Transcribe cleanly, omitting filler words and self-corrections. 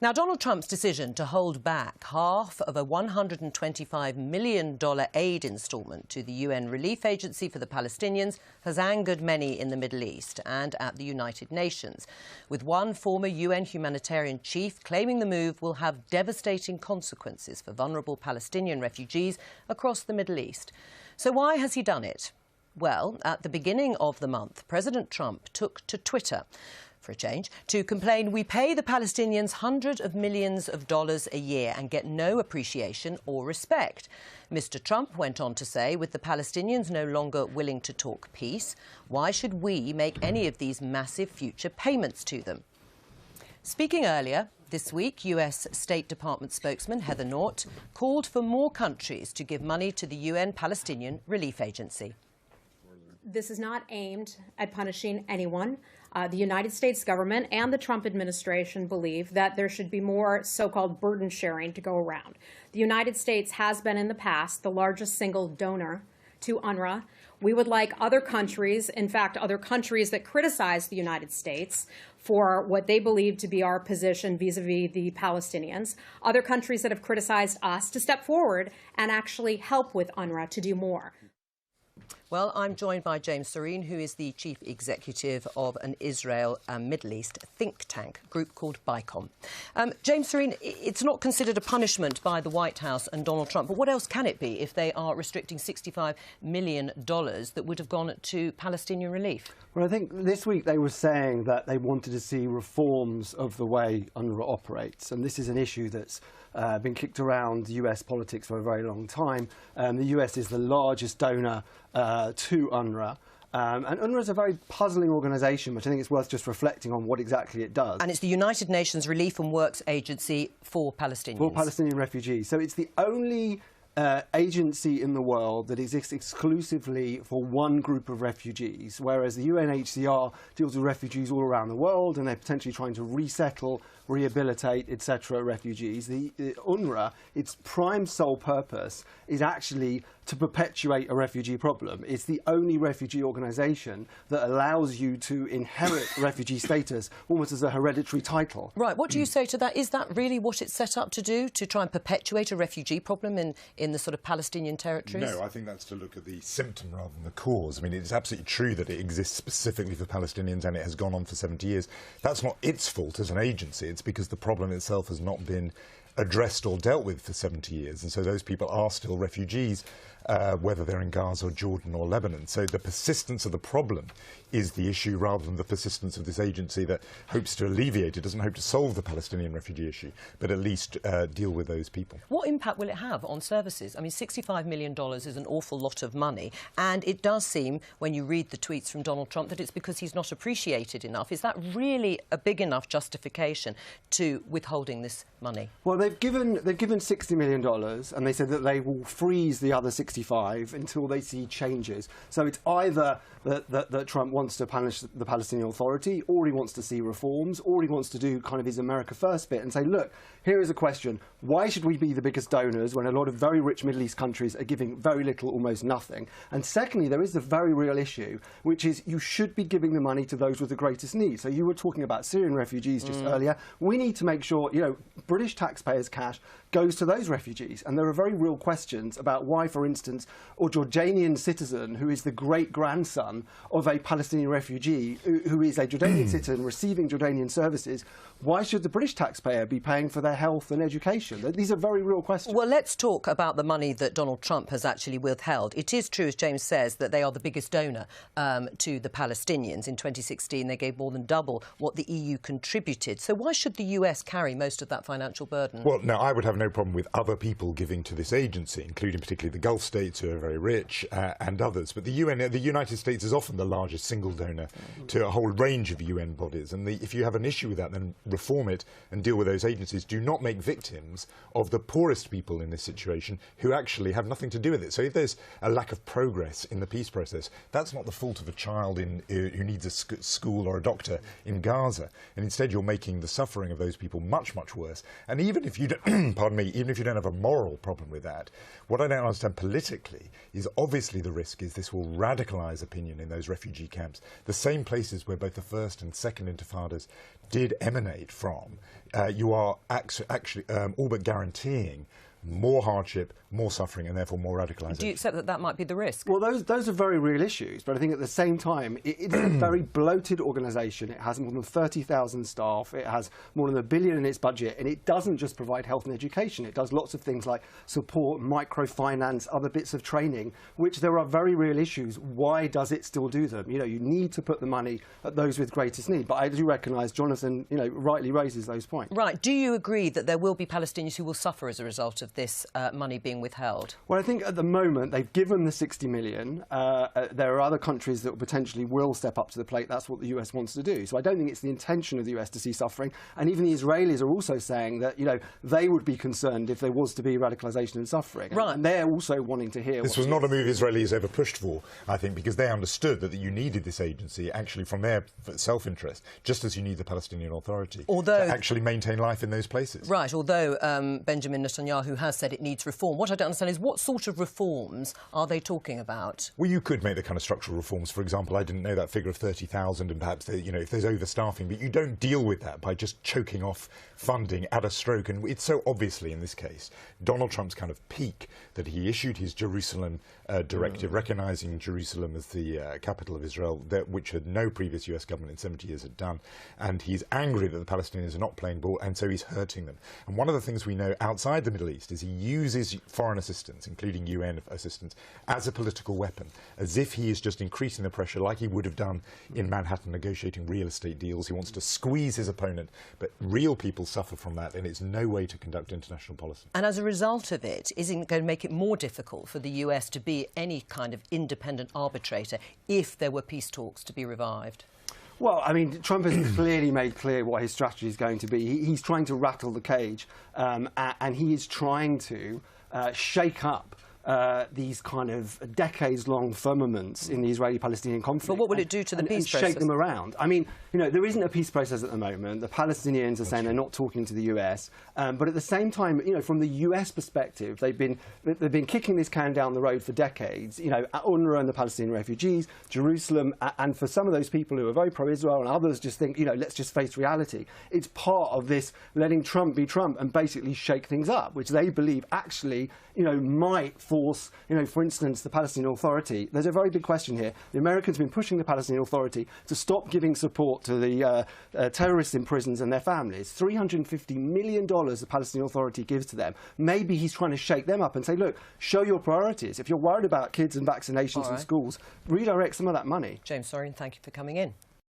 Now, Donald Trump's decision to hold back half of a $125 million aid instalment to the UN Relief Agency for the Palestinians has angered many in the Middle East and at the United Nations, with one former UN humanitarian chief claiming the move will have devastating consequences for vulnerable Palestinian refugees across the Middle East. So why has he done it? Well, at the beginning of the month, President Trump took to Twitter, for a change, to complain we pay the Palestinians hundreds of millions of dollars a year and get no appreciation or respect. Mr. Trump went on to say, with the Palestinians no longer willing to talk peace, why should we make any of these massive future payments to them? Speaking earlier this week, US State Department spokesman Heather Nauert called for more countries to give money to the UN Palestinian Relief Agency. This is not aimed at punishing anyone. The United States government and the Trump administration believe that there should be more so-called burden sharing to go around. The United States has been in the past the largest single donor to UNWRA. We would like other countries, in fact, other countries that criticize the United States for what they believe to be our position vis-a-vis the Palestinians, other countries that have criticized us to step forward and actually help with UNWRA to do more. Well, I'm joined by James Serene, who is the chief executive of an Israel and Middle East think tank group called BICOM. James Serene, it's not considered a punishment by the White House and Donald Trump, but what else can it be if they are restricting $65 million that would have gone to Palestinian relief? Well, I think this week they were saying that they wanted to see reforms of the way UNRWA operates, and this is an issue that's been kicked around US politics for a very long time. The US is the largest donor to UNRWA. And UNRWA is a very puzzling organisation, which I think it's worth just reflecting on what exactly it does. And it's the United Nations Relief and Works Agency for Palestinians. For Palestinian refugees. So it's the only agency in the world that exists exclusively for one group of refugees, whereas the UNHCR deals with refugees all around the world, and they're potentially trying to resettle, rehabilitate, etc. refugees. The UNRWA, its prime sole purpose is actually to perpetuate a refugee problem. It's the only refugee organisation that allows you to inherit refugee status almost as a hereditary title. Right. What do you say to that? Is that really what it's set up to do, to try and perpetuate a refugee problem in the sort of Palestinian territories? No, I think that's to look at the symptom rather than the cause. I mean, it's absolutely true that it exists specifically for Palestinians and it has gone on for 70 years. That's not its fault as an agency. It's because the problem itself has not been addressed or dealt with for 70 years. And so those people are still refugees, whether they're in Gaza or Jordan or Lebanon. So the persistence of the problem is the issue rather than the persistence of this agency that hopes to alleviate it, doesn't hope to solve the Palestinian refugee issue, but at least deal with those people. What impact will it have on services? I mean, $65 million is an awful lot of money, and it does seem, when you read the tweets from Donald Trump, that it's because he's not appreciated enough. Is that really a big enough justification to withholding this money? Well, they've given $60 million, and they said that they will freeze the other 65 until they see changes. So it's either that Trump wants to punish the Palestinian Authority, or he wants to see reforms, or he wants to do kind of his America First bit and say, look, here is a question. Why should we be the biggest donors when a lot of very rich Middle East countries are giving very little, almost nothing? And secondly, there is the very real issue, which is you should be giving the money to those with the greatest need. So you were talking about Syrian refugees just earlier. We need to make sure, you know, British taxpayers' cash goes to those refugees. And there are very real questions about why, for instance, a Jordanian citizen who is the great-grandson of a Palestinian refugee who is a Jordanian citizen receiving Jordanian services, why should the British taxpayer be paying for their health and education? These are very real questions. Well, let's talk about the money that Donald Trump has actually withheld. It is true, as James says, that they are the biggest donor to the Palestinians. In 2016, they gave more than double what the EU contributed. So why should the US carry most of that financial burden? Well, no, I would have no problem with other people giving to this agency, including particularly the Gulf states who are very rich and others. But the United States is often the largest single donor to a whole range of UN bodies. And if you have an issue with that, then reform it and deal with those agencies. Do not make victims of the poorest people in this situation who actually have nothing to do with it. So if there's a lack of progress in the peace process, that's not the fault of a child who needs a school or a doctor in Gaza. And instead, you're making the suffering of those people much, much worse. And even if you don't, pardon pardon me, even if you don't have a moral problem with that, what I don't understand politically is obviously the risk is this will radicalise opinion in those refugee camps, the same places where both the first and second intifadas did emanate from. You are actually all but guaranteeing more hardship, more suffering, and therefore more radicalisation. Do you accept that that might be the risk? Well, those are very real issues, but I think at the same time, it's a very bloated organisation. It has more than 30,000 staff, it has more than $1 billion in its budget, and it doesn't just provide health and education. It does lots of things like support, microfinance, other bits of training, which there are very real issues. Why does it still do them? You know, you need to put the money at those with greatest need. But I do recognise Jonathan, you know, rightly raises those points. Right. Do you agree that there will be Palestinians who will suffer as a result of this money being withheld? Well, I think at the moment they've given the 60 million. There are other countries that potentially will step up to the plate. That's what the US wants to do. So I don't think it's the intention of the US to see suffering. And even the Israelis are also saying that, you know, they would be concerned if there was to be radicalisation and suffering. Right. And they're also wanting to hear. This was not a move Israelis ever pushed for, I think, because they understood that you needed this agency actually from their self-interest, just as you need the Palestinian Authority to actually maintain life in those places. Right. Although Benjamin Netanyahu has said it needs reform. What I don't understand is what sort of reforms are they talking about? Well, you could make the kind of structural reforms. For example, I didn't know that figure of 30,000, and perhaps you know, if there's overstaffing, but you don't deal with that by just choking off funding at a stroke. And it's so obviously in this case Donald Trump's kind of peak that he issued his Jerusalem directive, recognising Jerusalem as the capital of Israel, which had no previous US government in 70 years had done. And he's angry that the Palestinians are not playing ball, and so he's hurting them. And one of the things we know outside the Middle East is he uses foreign assistance, including UN assistance, as a political weapon, as if he is just increasing the pressure like he would have done in Manhattan negotiating real estate deals. He wants to squeeze his opponent, but real people suffer from that, and it's no way to conduct international policy. And as a result of it, isn't it going to make it more difficult for the US to be any kind of independent arbitrator if there were peace talks to be revived? Well, I mean, Trump has clearly made clear what his strategy is going to be. He's trying to rattle the cage, and he is trying to shake up these kind of decades-long firmaments in the Israeli-Palestinian conflict. But what will it do to the peace process? Shake them around. I mean, you know, there isn't a peace process at the moment. The Palestinians are saying they're not talking to the US, but at the same time, you know, from the US perspective, they've been kicking this can down the road for decades. You know, UNWRA and the Palestinian refugees, Jerusalem, and for some of those people who are very pro-Israel and others just think, you know, let's just face reality. It's part of this letting Trump be Trump and basically shake things up, which they believe actually, you know, might force, you know, for instance, the Palestinian Authority. There's a very big question here. The Americans have been pushing the Palestinian Authority to stop giving support to the terrorists in prisons and their families. $350 million the Palestinian Authority gives to them. Maybe he's trying to shake them up and say, look, show your priorities. If you're worried about kids and vaccinations in schools, redirect some of that money. James Sorin, thank you for coming in.